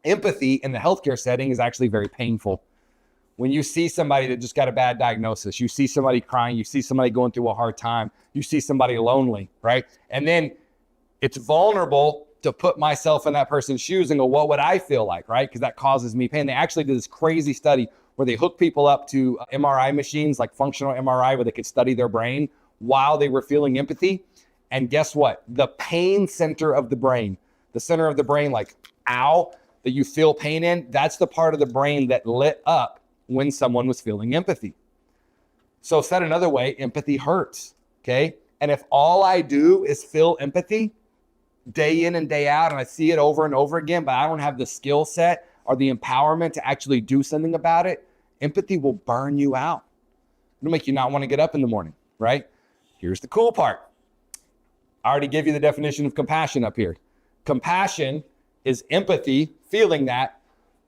Empathy in the healthcare setting is actually very painful. When you see somebody that just got a bad diagnosis, you see somebody crying, you see somebody going through a hard time, you see somebody lonely, right? And then it's vulnerable to put myself in that person's shoes and go, what would I feel like, right? Because that causes me pain. They actually did this crazy study where they hooked people up to MRI machines, like functional MRI, where they could study their brain while they were feeling empathy. And guess what? The pain center of the brain, the center of the brain, like, ow, that you feel pain in, that's the part of the brain that lit up when someone was feeling empathy. So said another way, empathy hurts, okay? And if all I do is feel empathy day in and day out, and I see it over and over again, but I don't have the skill set or the empowerment to actually do something about it, empathy will burn you out. It'll make you not want to get up in the morning, right? Here's the cool part. I already gave you the definition of compassion up here. Compassion is empathy, feeling that,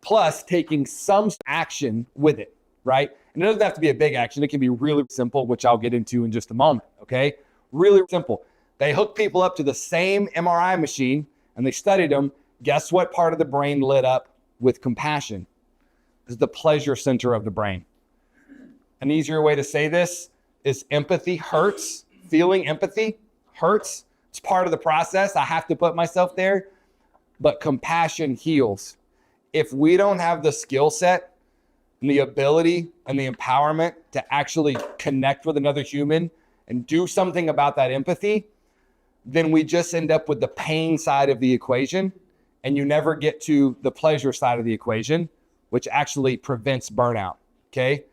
plus taking some action with it, right? And it doesn't have to be a big action. It can be really simple, which I'll get into in just a moment, okay? Really simple. They hooked people up to the same MRI machine and they studied them. Guess what part of the brain lit up with compassion? Is the pleasure center of the brain. An easier way to say this is empathy hurts. Feeling empathy hurts. It's part of the process. I have to put myself there. But compassion heals. If we don't have the skill set and the ability and the empowerment to actually connect with another human and do something about that empathy, then we just end up with the pain side of the equation, and you never get to the pleasure side of the equation, which actually prevents burnout, okay?